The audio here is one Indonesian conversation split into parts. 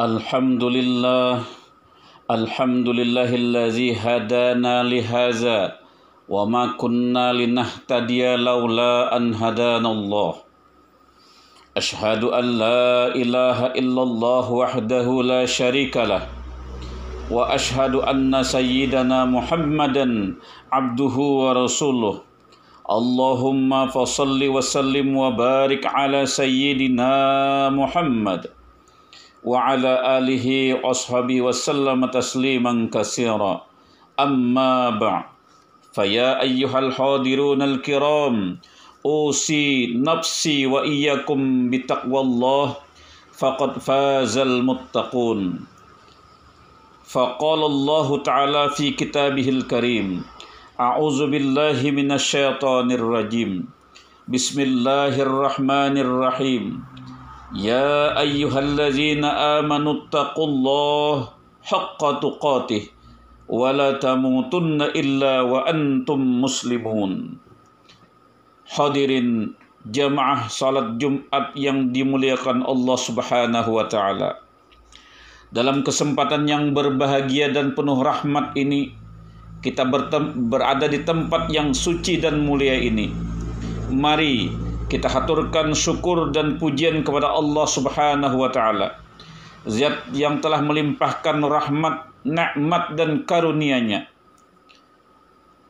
Alhamdulillah, alhamdulillahillazi hadana lihaza wa ma kunna linahtadiya laula an hadanallah. Ashhadu an la ilaha illallah wahdahu la syarikalah wa ashhadu anna sayyidana Muhammadan abduhu wa rasuluh. Allahumma fasalli wa sallim wa barik ala sayyidina Muhammad wa ala alihi wa ashabihi wa sallama tasliman katsira. Amma ba'd. Faya ayyuhal hadirun al-kiram, usi nafsi wa iyyakum bitaqwallah faqad fazal muttaqun. Faqala Allah Ta'ala fi kitabihil karim, a'udzu billahi minasyaitonir rajim. Bismillahirrahmanirrahim. Ya ayyuhallazina amanu taqullaha haqqa tuqatih wa la tamutunna illa wa antum muslimun. Hadirin jamaah salat Jumat yang dimuliakan Allah Subhanahu wa taala. Dalam kesempatan yang berbahagia dan penuh rahmat ini, kita berada di tempat yang suci dan mulia ini. Mari kita haturkan syukur dan pujian kepada Allah Subhanahu wa taala, Zat yang telah melimpahkan rahmat, nikmat dan karunia-Nya.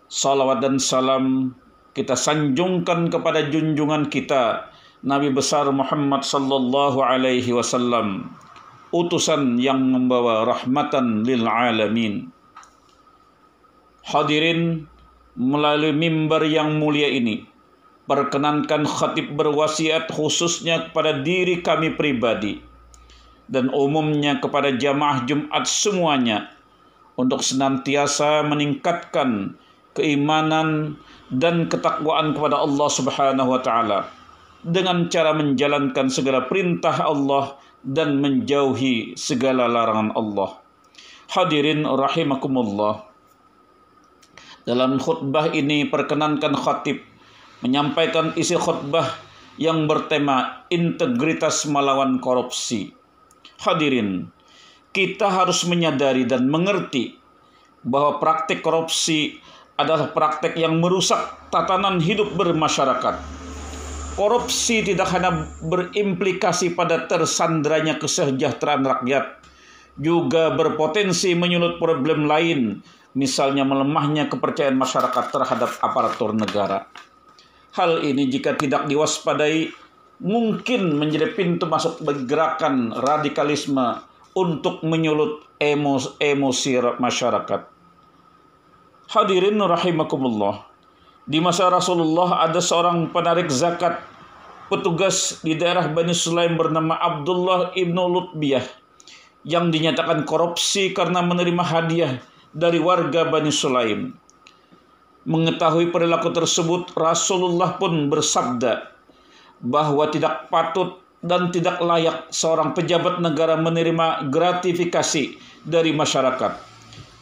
Salawat dan salam kita sanjungkan kepada junjungan kita Nabi besar Muhammad sallallahu alaihi wasallam, utusan yang membawa rahmatan lil alamin. Hadirin, melalui mimbar yang mulia ini, perkenankan khatib berwasiat khususnya kepada diri kami pribadi dan umumnya kepada jamaah Jumat semuanya untuk senantiasa meningkatkan keimanan dan ketakwaan kepada Allah Subhanahu wa taala dengan cara menjalankan segala perintah Allah dan menjauhi segala larangan Allah. Hadirin rahimakumullah. Dalam khutbah ini perkenankan khatib menyampaikan isi khutbah yang bertema integritas melawan korupsi. Hadirin, kita harus menyadari dan mengerti bahwa praktik korupsi adalah praktik yang merusak tatanan hidup bermasyarakat. Korupsi tidak hanya berimplikasi pada tersandranya kesejahteraan rakyat, juga berpotensi menyulut problem lain, misalnya melemahnya kepercayaan masyarakat terhadap aparatur negara. Hal ini jika tidak diwaspadai mungkin menjadi pintu masuk bagi gerakan radikalisme untuk menyulut emosi masyarakat. Hadirin rahimakumullah. Di masa Rasulullah ada seorang penarik zakat petugas di daerah Bani Sulaim bernama Abdullah ibnu Lutbiyah yang dinyatakan korupsi karena menerima hadiah dari warga Bani Sulaim. Mengetahui perilaku tersebut, Rasulullah pun bersabda bahwa tidak patut dan tidak layak seorang pejabat negara menerima gratifikasi dari masyarakat.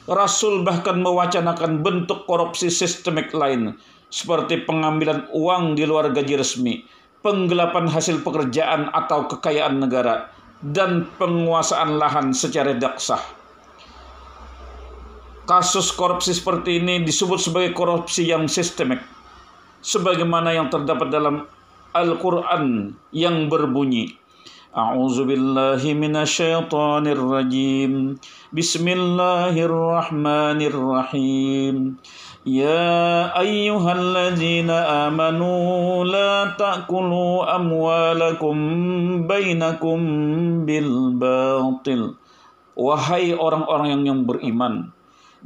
Rasul bahkan mewacanakan bentuk korupsi sistemik lain seperti pengambilan uang di luar gaji resmi, penggelapan hasil pekerjaan atau kekayaan negara, dan penguasaan lahan secara tidak sah. Kasus korupsi seperti ini disebut sebagai korupsi yang sistemik, sebagaimana yang terdapat dalam Al-Quran yang berbunyi, A'udzu billahi minasyaitonir rajim. Bismillahirrahmanirrahim. Ya ayyuhalladzina amanu la ta'kulu amwalakum bainakum bil batil. Wahai orang-orang yang beriman,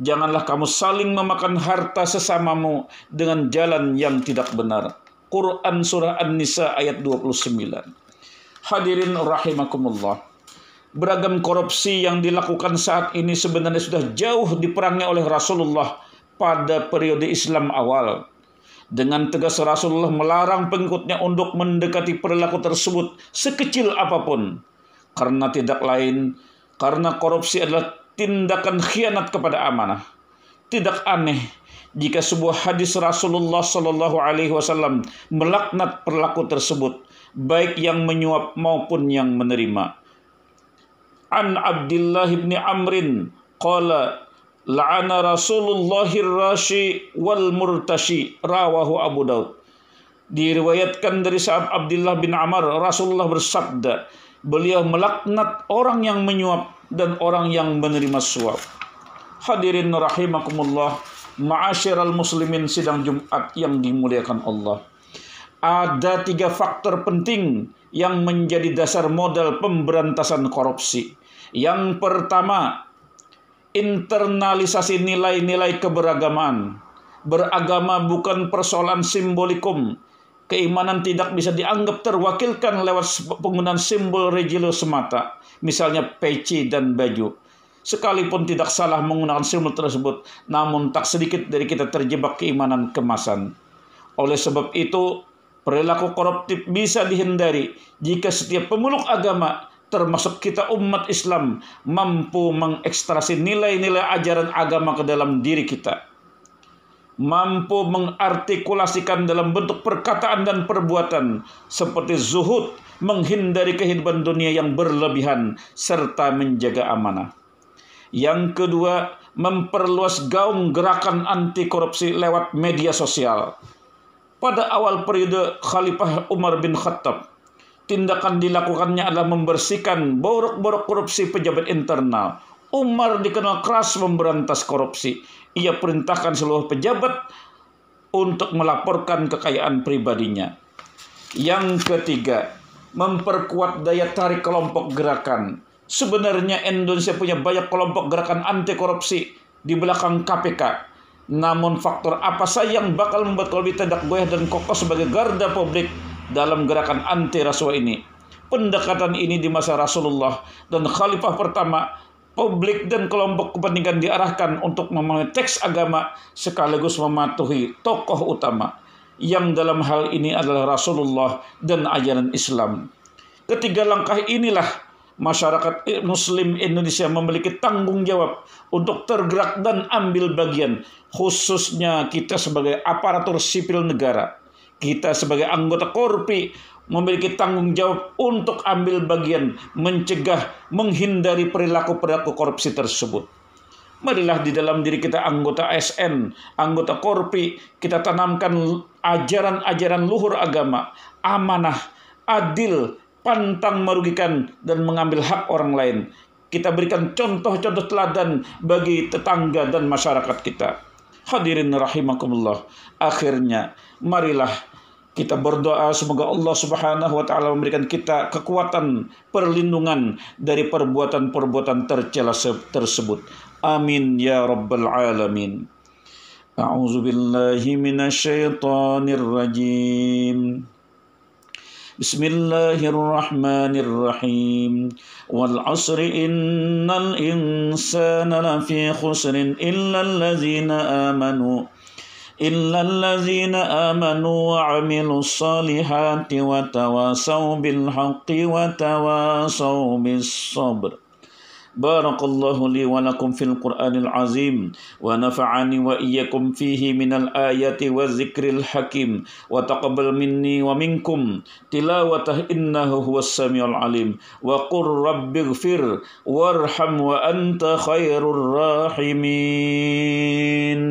janganlah kamu saling memakan harta sesamamu dengan jalan yang tidak benar. Quran Surah An-Nisa ayat 29. Hadirin rahimakumullah. Beragam korupsi yang dilakukan saat ini sebenarnya sudah jauh diperangi oleh Rasulullah pada periode Islam awal. Dengan tegas Rasulullah melarang pengikutnya untuk mendekati perilaku tersebut sekecil apapun. Karena korupsi adalah tindakan khianat kepada amanah. Tidak aneh jika sebuah hadis Rasulullah Shallallahu Alaihi Wasallam melaknat perilaku tersebut, baik yang menyuap maupun yang menerima. an Abdullah bin Amrin qala la'ana Rasulullahir rashi wal murtashi, rawahu Abu Daud. Diriwayatkan dari sahabat Abdullah bin Amr, Rasulullah bersabda, beliau melaknat orang yang menyuap dan orang yang menerima suap. Hadirin rahimakumullah, ma'asyiral muslimin sidang Jumat yang dimuliakan Allah. Ada 3 faktor penting yang menjadi dasar modal pemberantasan korupsi. Yang pertama, internalisasi nilai-nilai keberagaman. Beragama bukan persoalan simbolikum. Keimanan tidak bisa dianggap terwakilkan lewat penggunaan simbol religius semata, misalnya peci dan baju. Sekalipun tidak salah menggunakan simbol tersebut, namun tak sedikit dari kita terjebak keimanan kemasan. Oleh sebab itu, perilaku koruptif bisa dihindari jika setiap pemeluk agama, termasuk kita umat Islam, mampu mengekstrasi nilai-nilai ajaran agama ke dalam diri kita. Mampu mengartikulasikan dalam bentuk perkataan dan perbuatan seperti zuhud, menghindari kehidupan dunia yang berlebihan, serta menjaga amanah. Yang kedua, memperluas gaung gerakan anti korupsi lewat media sosial. Pada awal periode Khalifah Umar bin Khattab, tindakan dilakukannya adalah membersihkan borok-borok korupsi pejabat internal. Umar dikenal keras memberantas korupsi. Ia perintahkan seluruh pejabat untuk melaporkan kekayaan pribadinya. Yang ketiga, memperkuat daya tarik kelompok gerakan. Sebenarnya Indonesia punya banyak kelompok gerakan anti korupsi di belakang KPK. Namun faktor apa saja yang bakal membuat lebih tegak goyah dan kokoh sebagai garda publik dalam gerakan anti rasuah ini? Pendekatan ini di masa Rasulullah dan Khalifah pertama, publik dan kelompok kepentingan diarahkan untuk memahami teks agama sekaligus mematuhi tokoh utama, yang dalam hal ini adalah Rasulullah dan ajaran Islam. Ketiga langkah inilah masyarakat Muslim Indonesia memiliki tanggung jawab untuk tergerak dan ambil bagian, khususnya kita sebagai aparatur sipil negara. Kita sebagai anggota Korpi memiliki tanggung jawab untuk ambil bagian, mencegah, menghindari perilaku-perilaku korupsi tersebut. Marilah di dalam diri kita anggota ASN, anggota Korpi, kita tanamkan ajaran-ajaran luhur agama, amanah, adil, pantang merugikan, dan mengambil hak orang lain. Kita berikan contoh-contoh teladan bagi tetangga dan masyarakat kita. Hadirin rahimakumullah. Akhirnya, marilah kita berdoa semoga Allah Subhanahu wa taala memberikan kita kekuatan, perlindungan dari perbuatan-perbuatan tercela tersebut. Amin ya rabbal alamin. A'udzu billahi minasyaitonir rajim. Bismillahirrahmanirrahim. Wal 'asri innal insana lafi khusrin illa allazina amanu wa 'amilus solihati wa tawasaw bil haqqi wa tawasaw bis sabr. Barakallahu li wa lakum fil Qur'anil azim wa nafa'ani wa iyyakum fihi minal ayati wa zikril hakim wa taqabbal minni wa minkum tilawatah innahu huwas samiul alim wa qur rabbighfir warham wa anta khairur rahimin.